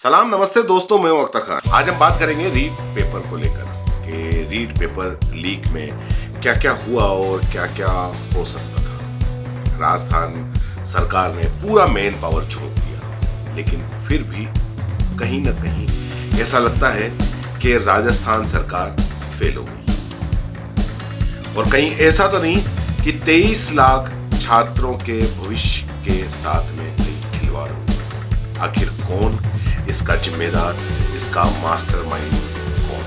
सलाम नमस्ते दोस्तों, मैं हूं अख्तर खान। आज हम बात करेंगे रीट पेपर को लेकर कि रीट पेपर लीक में क्या क्या हुआ और क्या क्या हो सकता था। राजस्थान सरकार ने पूरा मैन पावर झोंक दिया, लेकिन फिर भी कहीं ना कहीं ऐसा लगता है कि राजस्थान सरकार फेल हो गई। और कहीं ऐसा तो नहीं कि 23 लाख छात्रों के भविष्य के साथ में कहीं खिलवाड़ हुआ। आखिर कौन इसका जिम्मेदार, इसका मास्टरमाइंड कौन?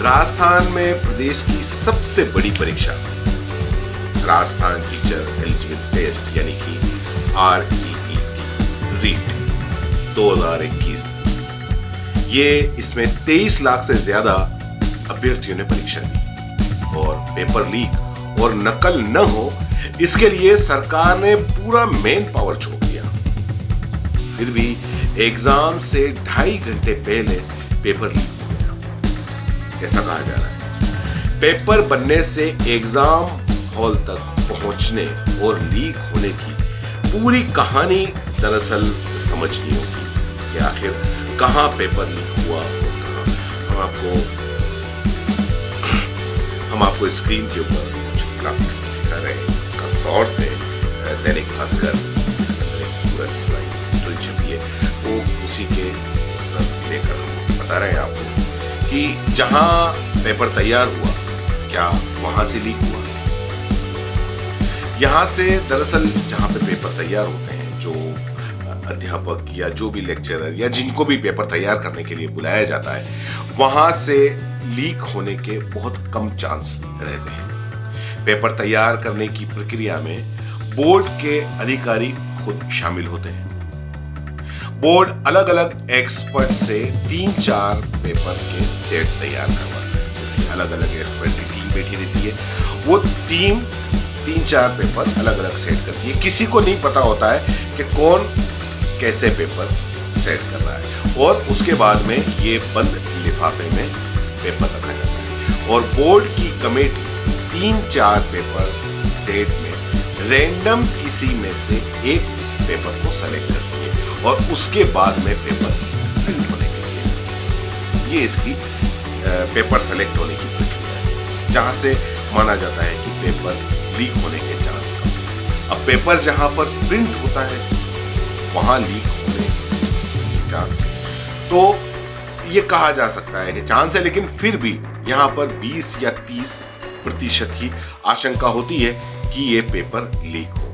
राजस्थान में प्रदेश की सबसे बड़ी परीक्षा राजस्थान टीचर एलिजिबिलिटी टेस्ट यानी कि रीट 2021, ये इसमें 23 लाख से ज्यादा अभ्यर्थियों ने परीक्षा दी और पेपर लीक और नकल न हो इसके लिए सरकार ने पूरा मैन पावर झोंक दिया। फिर भी एग्जाम से 2.5 घंटे पहले पेपर लीक हो गया। ऐसा कहा जा रहा है पेपर बनने से एग्जाम हॉल तक पहुंचने और लीक होने की पूरी कहानी दरअसल समझनी होगी कि आखिर कहां पेपर लीक हुआ और कहां। हम आपको स्क्रीन के ऊपर कुछ ग्राफिक्स दिखा रहे हैं। इसका सोर्स है दैनिक भास्कर, छपी है, वो उसी के लेकर हम बता रहे हैं आपको कि जहां पेपर तैयार हुआ क्या वहां से लीक हुआ। यहां से दरअसल जहां पे पेपर तैयार होते हैं, जो अध्यापक या जो भी लेक्चरर या जिनको भी पेपर तैयार करने के लिए बुलाया जाता है, वहां से लीक होने के बहुत कम चांस रहते हैं। पेपर तैयार करने की प्रक्रिया में बोर्ड के अधिकारी खुद शामिल होते हैं। बोर्ड अलग अलग एक्सपर्ट से 3-4 पेपर के सेट तैयार करवाता है। अलग अलग एक्सपर्ट की टीम बैठी रहती है, वो टीम 3-4 पेपर अलग अलग सेट करती है। किसी को नहीं पता होता है कि कौन कैसे पेपर सेट कर रहा है, और उसके बाद में ये बंद लिफाफे में पेपर रखा जाता है और बोर्ड की कमेटी 3-4 पेपर सेट में रैंडम किसी में से एक पेपर को सेलेक्ट करती है और उसके बाद में पेपर प्रिंट होने के लिए ये इसकी पेपर सेलेक्ट होने की प्रक्रिया है, जहां से माना जाता है कि पेपर लीक होने के चांस कम। अब पेपर जहां पर प्रिंट होता है वहां लीक होने के चांस है, तो ये कहा जा सकता है कि चांस है, लेकिन फिर भी यहां पर 20 या 30% ही आशंका होती है कि ये पेपर लीक हो,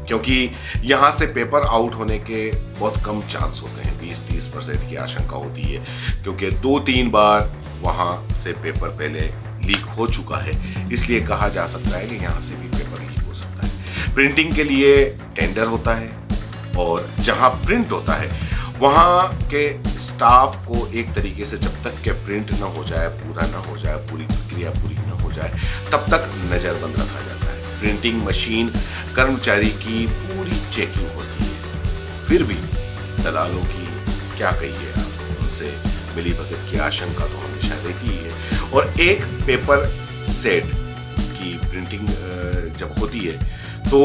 क्योंकि यहां से पेपर आउट होने के बहुत कम चांस होते हैं। 20-30% की आशंका होती है, क्योंकि 2-3 बार वहां से पेपर पहले लीक हो चुका है, इसलिए कहा जा सकता है कि यहां से भी पेपर लीक हो सकता है। प्रिंटिंग के लिए टेंडर होता है और जहां प्रिंट होता है वहां के स्टाफ को एक तरीके से जब तक के प्रिंट ना हो जाए, पूरा ना हो जाए, पूरी प्रक्रिया पूरी ना हो जाए, तब तक नजरबंद रखा जाता है। प्रिंटिंग मशीन कर्मचारी की पूरी चेकिंग होती है। फिर भी दलालों की क्या कहिए आप, उनसे मिली भगत की आशंका तो हमेशा रहती ही है। और एक पेपर सेट की प्रिंटिंग जब होती है तो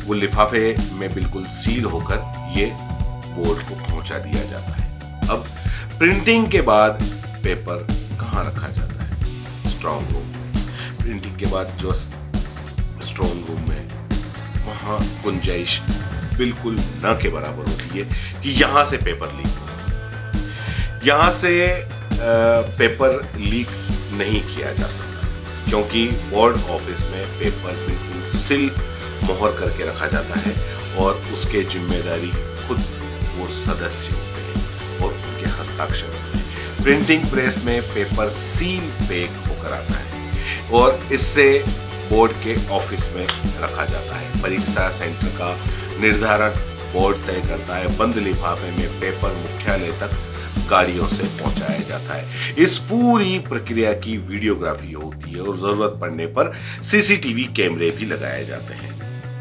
वो लिफाफे में बिल्कुल सील होकर ये बोर्ड को पहुंचा दिया जाता है। अब प्रिंटिंग के बाद पेपर कहाँ रखा जाता है? स्ट्रॉन्ग रूम में। प्रिंटिंग के बाद जो स्ट्रॉन्ग रूम में वहां गुंजाइश बिल्कुल न के बराबर होती है कि यहां से पेपर लीक हो। यहां से पेपर लीक नहीं किया जा सकता, क्योंकि बोर्ड ऑफिस में पेपर बिल्कुल सील मोहर करके रखा जाता है और उसके जिम्मेदारी खुद वो सदस्य होते हैं और उनके हस्ताक्षर होते हैं। प्रिंटिंग प्रेस में पेपर सील पैक होकर आता है और इससे बोर्ड के ऑफिस में रखा जाता है। परीक्षा सेंटर का निर्धारण बोर्ड तय करता है। बंद लिफाफे में पेपर मुख्यालय तक गाड़ियों से पहुंचाया जाता है। इस पूरी प्रक्रिया की वीडियोग्राफी होती है और जरूरत पड़ने पर सीसीटीवी कैमरे भी लगाए जाते हैं।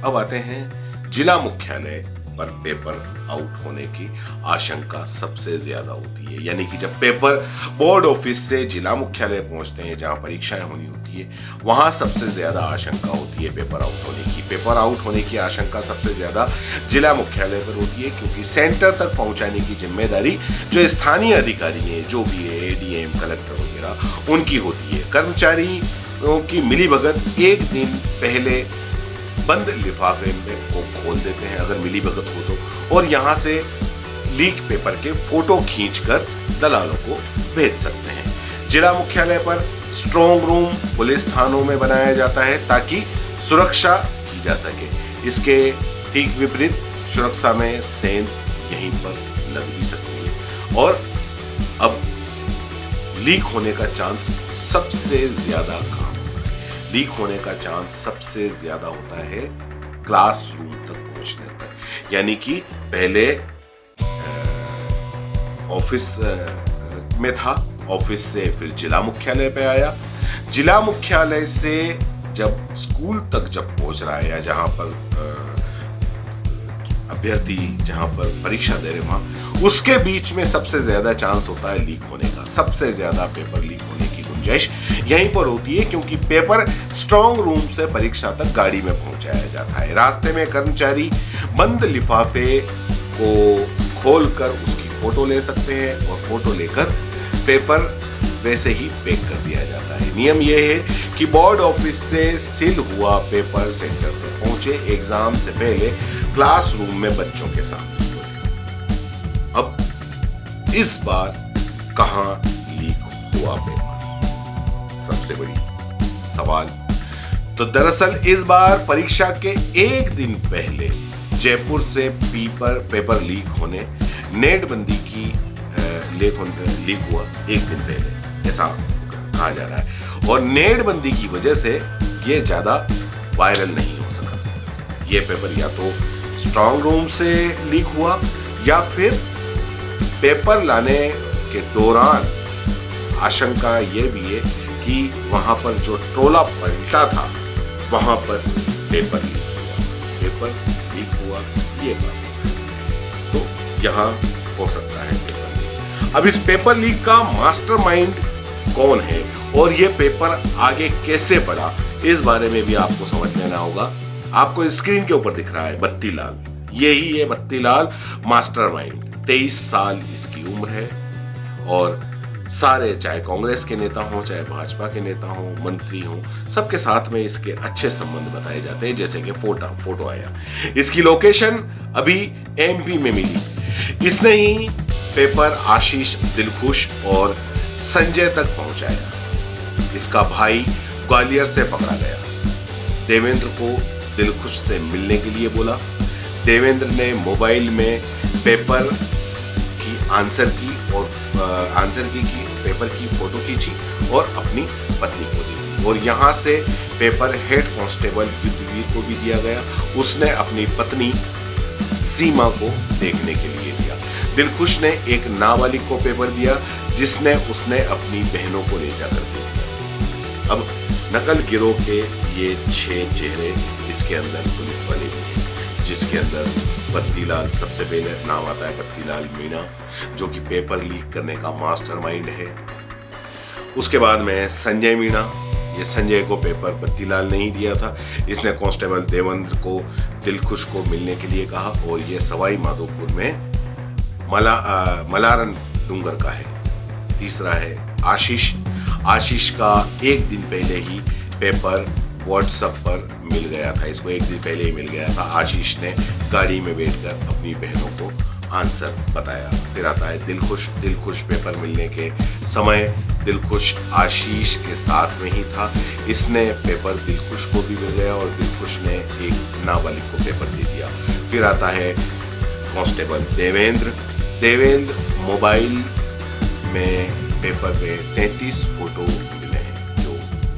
अब आते हैं जिला मुख्यालय पर पेपर आउट होने की आशंका सबसे ज्यादा होती है। यानी कि जब पेपर बोर्ड ऑफिस से जिला मुख्यालय पहुंचते हैं जहां परीक्षाएं होनी होती है, वहां सबसे ज्यादा आशंका होती है पेपर आउट होने की। पेपर आउट होने की आशंका सबसे ज्यादा जिला मुख्यालय पर होती है, क्योंकि सेंटर तक पहुंचाने की जिम्मेदारी जो स्थानीय अधिकारी हैं, जो भी है एडीएम, कलेक्टर वगैरह, उनकी होती है। कर्मचारियों की मिलीभगत एक दिन पहले बंद लिफाफे में को खोल देते हैं अगर मिलीभगत हो तो, और यहां से लीक पेपर के फोटो खींचकर दलालों को भेज सकते हैं। जिला मुख्यालय पर स्ट्रॉन्ग रूम पुलिस थानों में बनाया जाता है ताकि सुरक्षा की जा सके। इसके ठीक विपरीत सुरक्षा में सेंध यहीं पर लग भी सकती है। और अब लीक होने का चांस सबसे ज्यादा कहां होता है? लीक होने का चांस सबसे ज्यादा होता है क्लासरूम तक पहुंचने तक। यानी कि पहले ऑफिस में था, ऑफिस से फिर जिला मुख्यालय पे आया, जिला मुख्यालय से जब स्कूल तक जब पहुंच रहा है या जहां पर अभ्यर्थी जहां पर परीक्षा दे रहे वहां, उसके बीच में सबसे ज्यादा चांस होता है लीक होने का। सबसे ज्यादा पेपर लीक होने की गुंजाइश यहीं पर होती है, क्योंकि पेपर स्ट्रॉन्ग रूम से परीक्षा तक गाड़ी में पहुंचाया जाता है। रास्ते में कर्मचारी बंद लिफाफे को खोलकर उसकी फोटो ले सकते हैं और फोटो लेकर पेपर वैसे ही पैक कर दिया जाता है। नियम यह है कि बोर्ड ऑफिस से सील हुआ पेपर सेंटर पर पहुंचे एग्जाम से पहले क्लासरूम में बच्चों के सामने। अब इस बार कहां लीक हुआ पेपर, सबसे बड़ी सवाल। तो दरअसल इस बार परीक्षा के एक दिन पहले जयपुर से पेपर लीक होने नेटबंदी की लीक हुआ एक दिन पहले, ऐसा कहा जा रहा है। और नेटबंदी की वजह से ये ज्यादा वायरल नहीं हो सका। ये पेपर या तो स्ट्रॉन्ग रूम से लीक हुआ या फिर पेपर लाने के दौरान आशंका ये भी है कि वहां पर जो ट्रोला पलटा था वहां पर पेपर लीक हुआ ये बात, तो यहां हो सकता है पेपर लीक। अब इस पेपर लीक का मास्टरमाइंड कौन है और ये पेपर आगे कैसे बढ़ा, इस बारे में भी आपको समझ लेना होगा। आपको स्क्रीन के ऊपर दिख रहा है बत्तीलाल, यही है बत्तीलाल मास्टरमाइंड। 23 साल इसकी उम्र है और सारे, चाहे कांग्रेस के नेता हों, चाहे भाजपा के नेता हों, मंत्री हों, सबके साथ में इसके अच्छे संबंध बताए जाते हैं। जैसे कि फोटो आया, इसकी लोकेशन अभी एमपी में मिली। इसने ही पेपर आशीष, दिलखुश और संजय तक पहुंचाया। इसका भाई ग्वालियर से पकड़ा गया। देवेंद्र को दिलखुश से मिलने के लिए बोला। देवेंद्र ने मोबाइल में पेपर की आंसर की और पेपर की फोटो खींची और अपनी पत्नी को दी। और यहां से पेपर हेड कांस्टेबल युद्धवीर को भी दिया गया। उसने अपनी पत्नी सीमा को देखने के लिए दिया। दिलखुश ने एक नाबालिग को पेपर दिया जिसने उसने अपनी बहनों को ले जाकर दे दिया। अब नकल गिरोह के ये 6 चेहरे इसके अंदर पुलिस वाले भी हैं, जिसके अंदर बत्तीलाल सबसे पहले नाम आता है, बत्तीलाल मीणा, जो कि पेपर लीक करने का मास्टरमाइंड है। उसके बाद में संजय मीणा, ये संजय को पेपर बत्तीलाल ने ही दिया था। इसने कांस्टेबल देवेंद्र को दिलखुश को मिलने के लिए कहा और ये सवाई माधोपुर में मलारन डूंगर का है। तीसरा है आशीष का एक दिन पहले ही पेपर व्हाट्सएप पर मिल गया था, इसको एक दिन पहले ही मिल गया था। आशीष ने गाड़ी में बैठकर अपनी बहनों को आंसर बताया। फिर आता है दिलखुश पेपर मिलने के समय दिलखुश आशीष के साथ में ही था। इसने पेपर दिलखुश को भी मिल गया और दिलखुश ने एक नाबालिग को पेपर दे दिया। फिर आता है कांस्टेबल देवेंद्र मोबाइल में पेपर पे 33 फोटो मिले हैं जो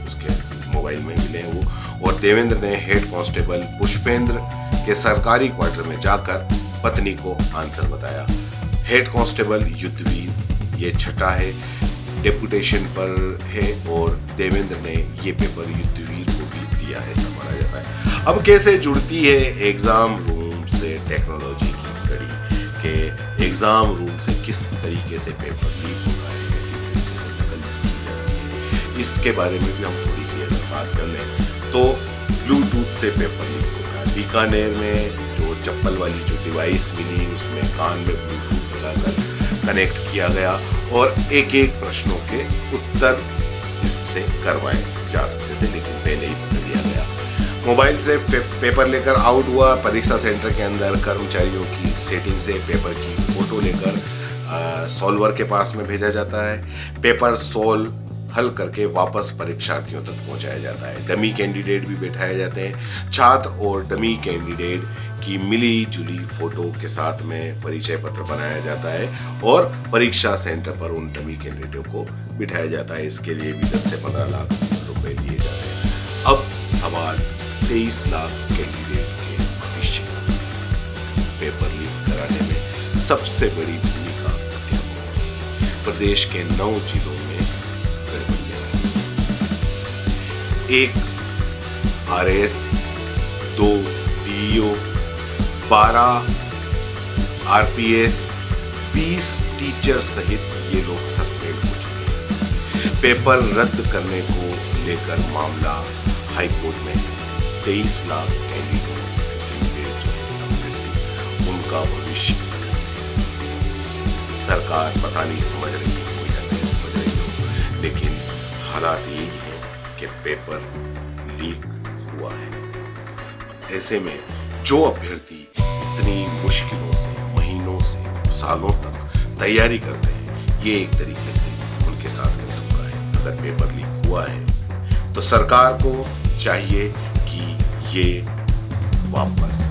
उसके मोबाइल में मिले हैं वो। और देवेंद्र ने हेड कांस्टेबल पुष्पेंद्र के सरकारी क्वार्टर में जाकर पत्नी को आंसर बताया। हेड कांस्टेबल युद्धवीर ये छठा है, डेपुटेशन पर है और देवेंद्र ने ये पेपर युद्धवीर को भी दिया है, ऐसा माना जाता है। अब कैसे जुड़ती है एग्जाम रूम से टेक्नोलॉजी? स्टडी कि एग्ज़ाम रूम से किस तरीके से पेपर लीक होता है, किस तरीके से नकल की जाती है, इसके बारे में भी हम थोड़ी सी अगर बात कर लें तो ब्लूटूथ से पेपर लीक होता है। बीकानेर में जो चप्पल वाली जो डिवाइस मिली उसमें कान में ब्लूटूथ लगाकर कनेक्ट किया गया और एक एक प्रश्नों के उत्तर इससे करवाए जा सकते थे, लेकिन पहले ही पकड़ लिया गया। मोबाइल से पेपर लेकर आउट हुआ, परीक्षा सेंटर के अंदर कर्मचारियों की सेटिंग से पेपर की फोटो लेकर सॉल्वर के पास में भेजा जाता है। पेपर सॉल्व हल करके वापस परीक्षार्थियों तक पहुंचाया जाता है। डमी कैंडिडेट भी बैठाए जाते हैं। छात्र और डमी कैंडिडेट की मिली जुली फोटो के साथ में परिचय पत्र बनाया जाता है और परीक्षा सेंटर पर उन डमी कैंडिडेटों को बिठाया जाता है। इसके लिए भी 10 से 15 लाख रुपए लिए जाते हैं। अब सवाल 23 लाख कैंडिडेट के भविष्य पेपर लीक कराने में सबसे बड़ी भूमिका प्रदेश के 9 जिलों में एक आरएस, 2 डीईओ, 12 आरपीएस, 20 टीचर सहित ये लोग सस्पेंड हो चुके हैं। पेपर रद्द करने को लेकर मामला हाईकोर्ट में 23 लाख कैंडिडेट जो उनका भविष्य सरकार पता नहीं समझ रही है या नहीं समझ रही हो, लेकिन हालात यही है कि पेपर लीक हुआ है। ऐसे में जो अभ्यर्थी इतनी मुश्किलों से, महीनों से, सालों तक तैयारी करते हैं, ये एक तरीके से उनके साथ में धोखा है। अगर पेपर लीक हुआ है तो सरकार को चाहिए कि ये वापस